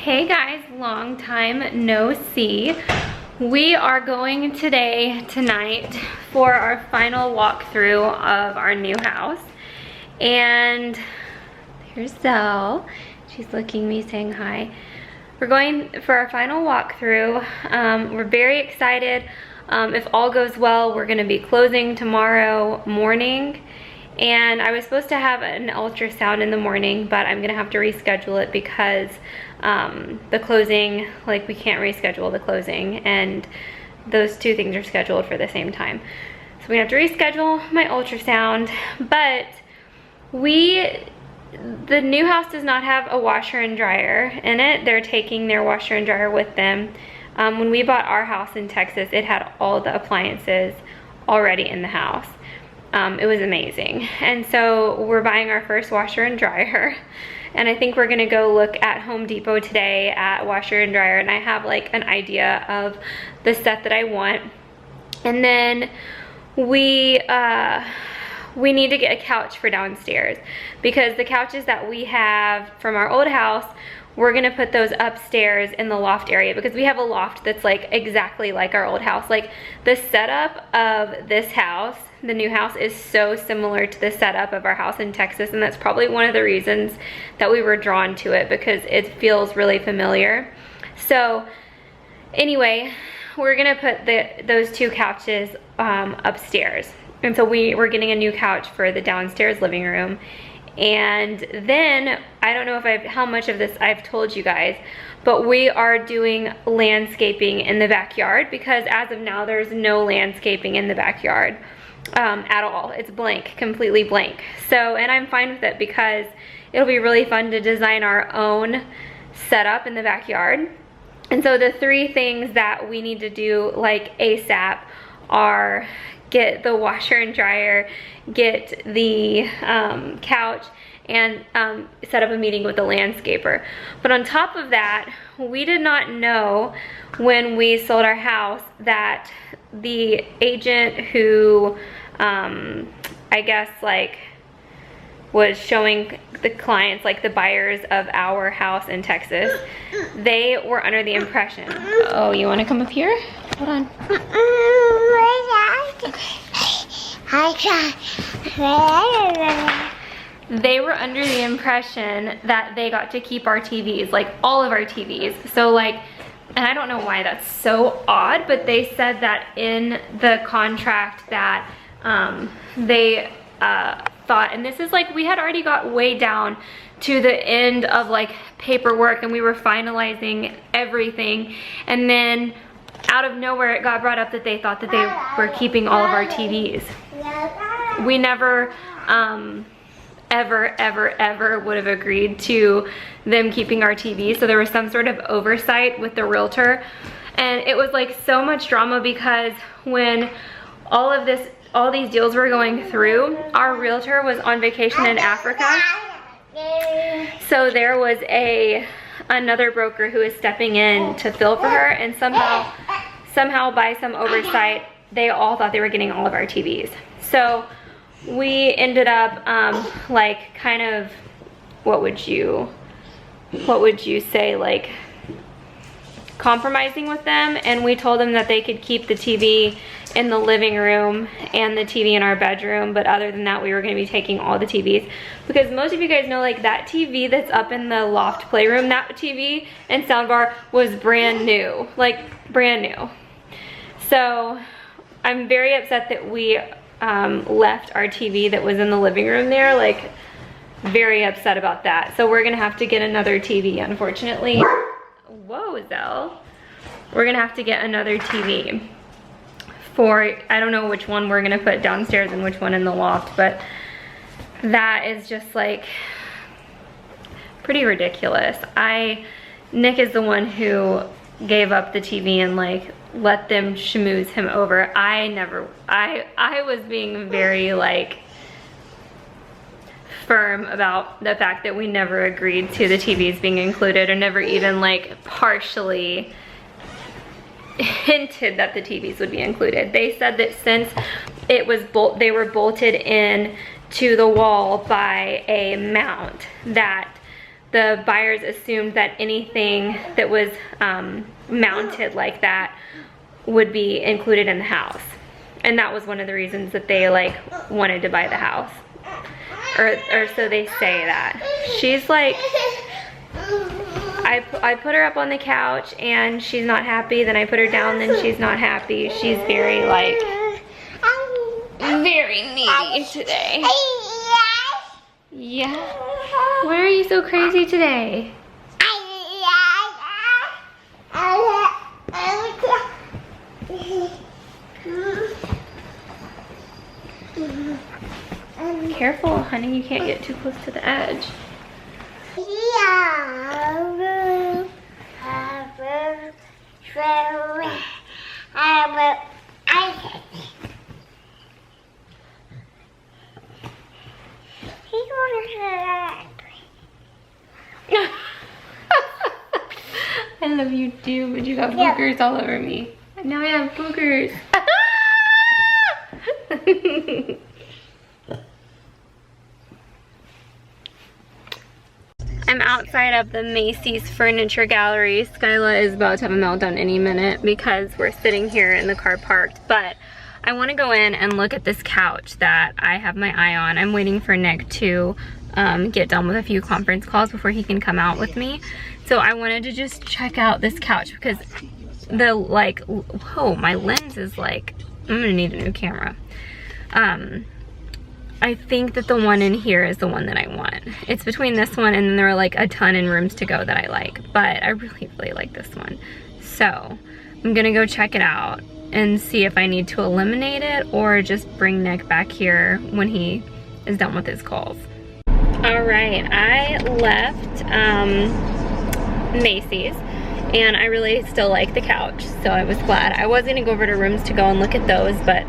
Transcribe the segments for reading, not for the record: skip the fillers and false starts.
Hey guys, long time no see. We are going tonight for our final walkthrough of our new house. And here's Zell. She's looking at me saying hi. We're going for our final walkthrough. We're very excited. If all goes well, we're gonna be closing tomorrow morning. And I was supposed to have an ultrasound in the morning, but I'm gonna have to reschedule it because the closing, like we can't reschedule the closing, and those two things are scheduled for the same time. So we have to reschedule my ultrasound, but the new house does not have a washer and dryer in it. They're taking their washer and dryer with them. When we bought our house in Texas, it had all the appliances already in the house. It was amazing. And so we're buying our first washer and dryer. And I think we're gonna go look at Home Depot today at washer and dryer. And I have like an idea of the set that I want. And then we need to get a couch for downstairs, because the couches that we have from our old house, we're gonna put those upstairs in the loft area, because we have a loft that's like exactly like our old house. Like the setup of this house, the new house, is so similar to the setup of our house in Texas, and that's probably one of the reasons that we were drawn to it, because it feels really familiar. So anyway, we're gonna put those two couches upstairs. And so we're getting a new couch for the downstairs living room. And then, I don't know how much of this I've told you guys, but we are doing landscaping in the backyard, because as of now, there's no landscaping in the backyard at all. It's blank, completely blank. So, and I'm fine with it, because it'll be really fun to design our own setup in the backyard. And so the three things that we need to do like ASAP are get the washer and dryer, get the couch, and set up a meeting with the landscaper. But on top of that, we did not know when we sold our house that the agent who I guess like was showing the clients, like the buyers of our house in Texas, they were under the impression, oh, you wanna come up here? Hold on. They were under the impression that they got to keep our TVs, like all of our TVs. So like, and I don't know why that's so odd, but they said that in the contract that they thought, and this is like, we had already got way down to the end of like paperwork, and we were finalizing everything, and then out of nowhere it got brought up that they thought that they were keeping all of our TVs. We never ever would have agreed to them keeping our TV. So there was some sort of oversight with the realtor, and it was like so much drama, because when all these deals were going through, our realtor was on vacation in Africa. So there was another broker who was stepping in to fill for her, and somehow by some oversight, they all thought they were getting all of our TVs. So we ended up like kind of, what would you say, like compromising with them, and we told them that they could keep the TV in the living room and the TV in our bedroom, but other than that, we were going to be taking all the TVs, because most of you guys know, like that TV that's up in the loft playroom, that TV and soundbar was brand new, like brand new. So I'm very upset that we left our TV that was in the living room there, like very upset about that. So we're gonna have to get another TV, unfortunately. Whoa, Zell. We're gonna have to get another TV for, I don't know which one we're gonna put downstairs and which one in the loft, but that is just like pretty ridiculous. Nick is the one who gave up the TV and like let them schmooze him over. I was being very like firm about the fact that we never agreed to the TVs being included, or never even like partially hinted that the TVs would be included. They said that since it was they were bolted in to the wall by a mount, that the buyers assumed that anything that was mounted like that would be included in the house. And that was one of the reasons that they like wanted to buy the house. Or so they say that. She's like, I put her up on the couch and she's not happy, then I put her down, then she's not happy. She's very like, very needy today. Yeah. Why are you so crazy today? Careful, honey, you can't get too close to the edge. I love you too, but you got boogers all over me. Now I have boogers. I'm outside of the Macy's furniture gallery. Scylla is about to have a meltdown any minute because we're sitting here in the car parked, but I want to go in and look at this couch that I have my eye on. I'm waiting for Nick to get done with a few conference calls before he can come out with me. So I wanted to just check out this couch because the like, whoa, my lens is like, I'm gonna need a new camera. I think that the one in here is the one that I want. It's between this one and then there are like a ton in rooms to go that I like, but I really, really like this one. So I'm gonna go check it out and see if I need to eliminate it or just bring Nick back here when he is done with his calls. All right, I left Macy's and I really still like the couch, so I was glad. I was gonna go over to rooms to go and look at those, but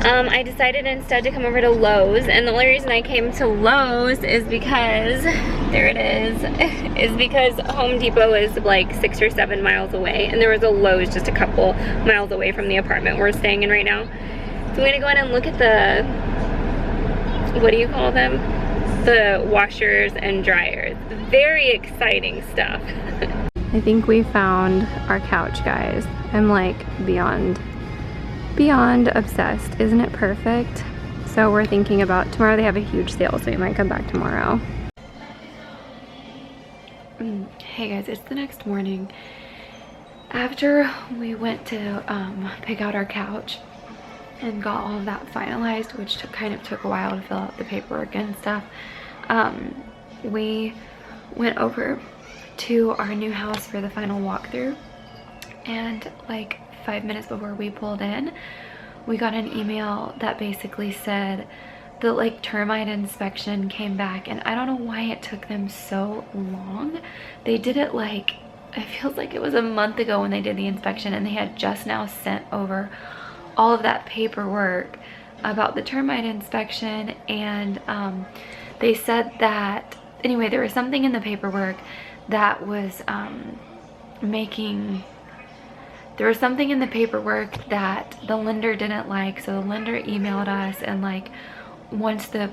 I decided instead to come over to Lowe's, and the only reason I came to Lowe's is because, there it is because Home Depot is like 6 or 7 miles away, and there was a Lowe's just a couple miles away from the apartment we're staying in right now. So I'm gonna go in and look at the, what do you call them? The washers and dryers. Very exciting stuff. I think we found our couch, guys. I'm like beyond obsessed. Isn't it perfect? So we're thinking about, tomorrow they have a huge sale, so we might come back tomorrow. Hey guys, it's the next morning. After we went to pick out our couch and got all of that finalized, which kind of took a while to fill out the paperwork and stuff, we went over to our new house for the final walkthrough, and like 5 minutes before we pulled in, we got an email that basically said the like termite inspection came back, and I don't know why it took them so long. They did it like, it feels like it was a month ago when they did the inspection, and they had just now sent over all of that paperwork about the termite inspection. And they said that, anyway, there was something in the paperwork that was there was something in the paperwork that the lender didn't like, so the lender emailed us and like wants the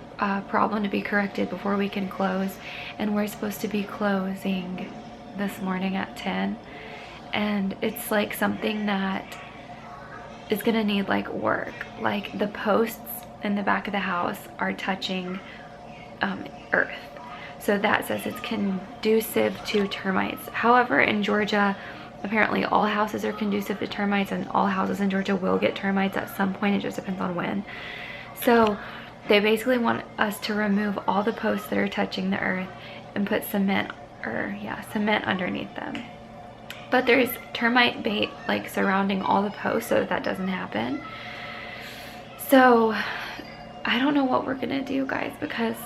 problem to be corrected before we can close, and we're supposed to be closing this morning at 10, and it's like something that is gonna need like work. Like the posts in the back of the house are touching earth, so that says it's conducive to termites. However, in Georgia, apparently all houses are conducive to termites, and all houses in Georgia will get termites at some point. It just depends on when. So they basically want us to remove all the posts that are touching the earth and put cement underneath them. But there's termite bait like surrounding all the posts so that doesn't happen. So I don't know what we're gonna do, guys, because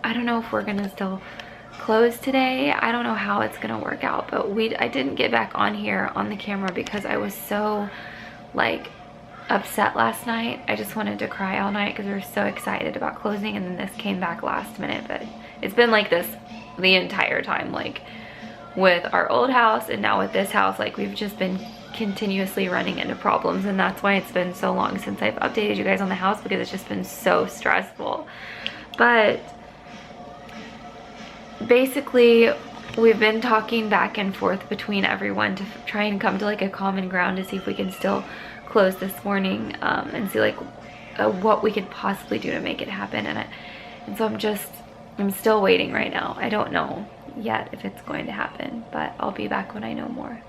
I don't know if we're gonna still close today. I don't know how it's gonna work out, but I didn't get back on here on the camera because I was so like upset last night. I just wanted to cry all night because we were so excited about closing, and then this came back last minute. But it's been like this the entire time, like with our old house and now with this house. Like we've just been continuously running into problems, and that's why it's been so long since I've updated you guys on the house, because it's just been so stressful. But basically we've been talking back and forth between everyone to try and come to like a common ground to see if we can still close this morning, and see like what we could possibly do to make it happen. And so I'm still waiting right now. I don't know yet if it's going to happen, but I'll be back when I know more.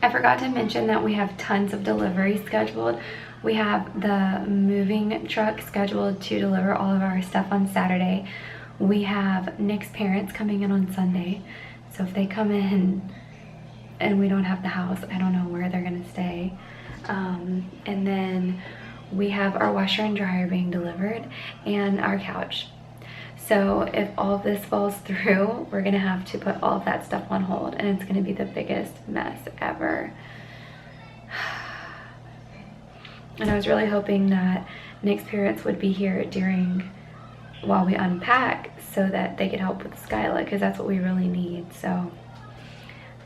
I forgot to mention that we have tons of deliveries scheduled. We have the moving truck scheduled to deliver all of our stuff on Saturday. We have Nick's parents coming in on Sunday. So if they come in and we don't have the house, I don't know where they're gonna stay. And then we have our washer and dryer being delivered and our couch. So if all of this falls through, we're gonna have to put all of that stuff on hold, and it's gonna be the biggest mess ever. And I was really hoping that Nick's parents would be here while we unpack so that they could help with Scylla, because that's what we really need. So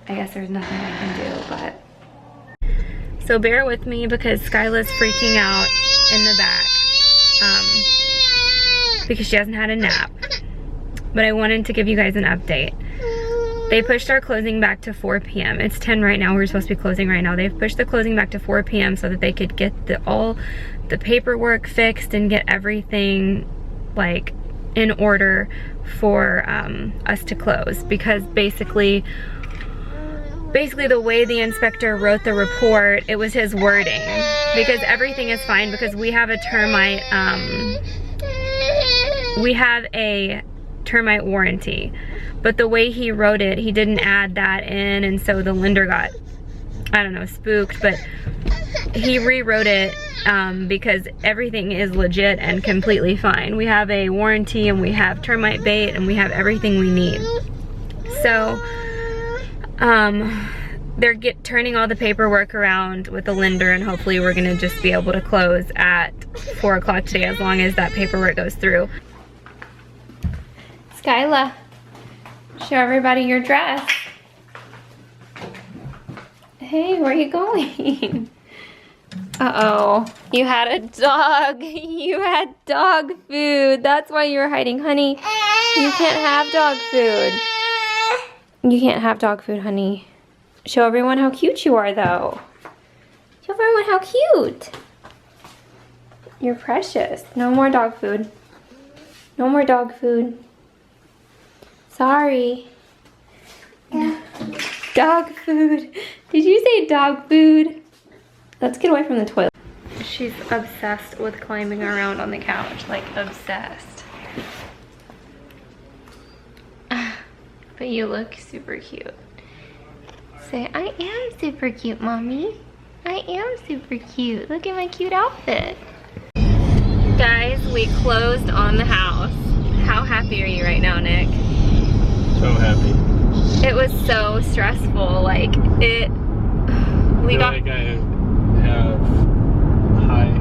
I guess there's nothing I can do, but. So bear with me because Scylla's freaking out in the back. Because she hasn't had a nap. But I wanted to give you guys an update. They pushed our closing back to 4 p.m. It's 10 right now. We're supposed to be closing right now. They've pushed the closing back to 4 p.m. so that they could get all the paperwork fixed and get everything like in order for us to close. Because basically the way the inspector wrote the report, it was his wording. Because everything is fine because we have a termite warranty, but the way he wrote it, he didn't add that in, and so the lender got, I don't know, spooked, but he rewrote it because everything is legit and completely fine. We have a warranty and we have termite bait and we have everything we need. So they're turning all the paperwork around with the lender, and hopefully we're gonna just be able to close at 4 o'clock today as long as that paperwork goes through. Scylla, show everybody your dress. Hey, where are you going? Uh-oh, you had a dog. You had dog food. That's why you were hiding, honey. You can't have dog food. You can't have dog food, honey. Show everyone how cute you are, though. Show everyone how cute. You're precious. No more dog food. No more dog food. Sorry. No. Dog food. Did you say dog food? Let's get away from the toilet. She's obsessed with climbing around on the couch. Like, obsessed. But you look super cute. Say, I am super cute, Mommy. I am super cute. Look at my cute outfit. Guys, we closed on the house. How happy are you right now, Nick? So happy. It was so stressful. Like, I have high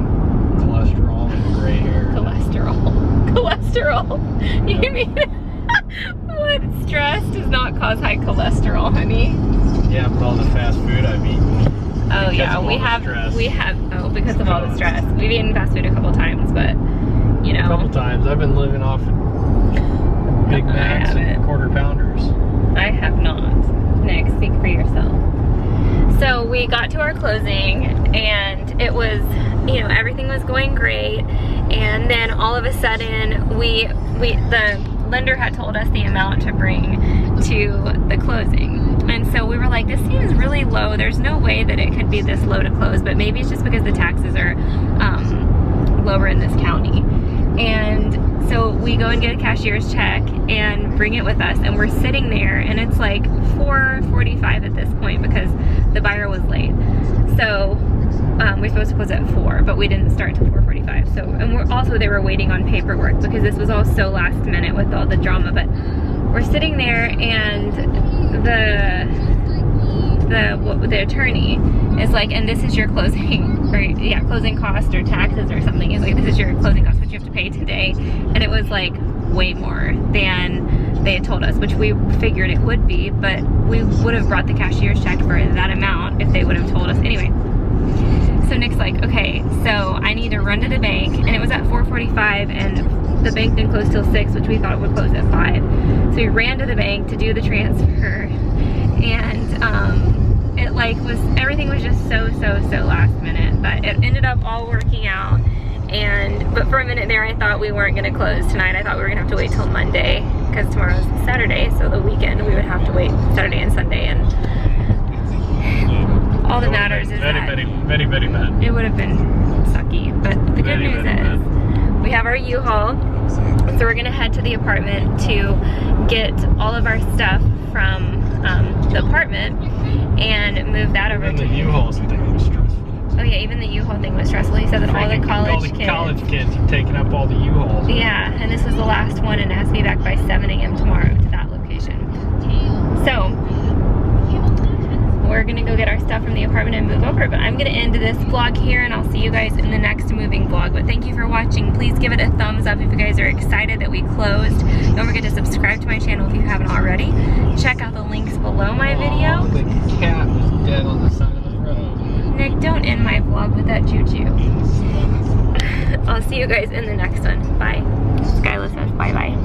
cholesterol and gray hair. Cholesterol. You mean what? Stress does not cause high cholesterol, honey. Yeah, but all the fast food I've eaten. Oh yeah, we have because of all the stress. We've eaten fast food a couple times, but you know. A couple times. I've been living off Big Macs and quarter pounders. I have not. Nick, speak for yourself. So we got to our closing and it was, you know, everything was going great, and then all of a sudden the lender had told us the amount to bring to the closing. And so we were like, this seems really low. There's no way that it could be this low to close, but maybe it's just because the taxes are lower in this county. And so we go and get a cashier's check and bring it with us, and we're sitting there and it's like 4:45 at this point because the buyer was late. So we're supposed to close at 4, but we didn't start until 4:45. So, and they were waiting on paperwork because this was all so last minute with all the drama. But we're sitting there and the attorney is like, and this is your closing, or yeah, closing cost or taxes or something. He's like, this is your closing cost, what you have to pay today. And it was like way more than they had told us, which we figured it would be, but we would have brought the cashier's check for that amount if they would have told us anyway. so Nick's like, okay, so I need to run to the bank, and it was at 4:45, and the bank didn't close till 6, which we thought it would close at 5. So he ran to the bank to do the transfer, and it like everything was just so last minute, but it ended up all working out. But for a minute there, I thought we weren't gonna close tonight. I thought we were gonna have to wait till Monday, because tomorrow's Saturday, so the weekend we would have to wait Saturday and Sunday, and all that matters is that very bad. it would have been sucky. But the good news is we have our U-Haul, so we're gonna head to the apartment to get all of our stuff from the apartment and move that over And to the U-Haul thing was stressful. Oh yeah, even the U-Haul thing was stressful. He said that all the college kids are taking up all the U-Hauls. Yeah, and this was the last one, and it has to be back by 7 a.m. tomorrow to that location. So we're gonna go get our stuff from the apartment and move over, but I'm gonna end this vlog here, and I'll see you guys in the next moving vlog. But thank you for watching. Please give it a thumbs up if you guys are excited that we closed. Don't forget to subscribe to my channel if you haven't already. Check out the links below my video. The cat was dead on the side of the road. Nick, don't end my vlog with that juju. I'll see you guys in the next one. Bye. Skyla says bye-bye.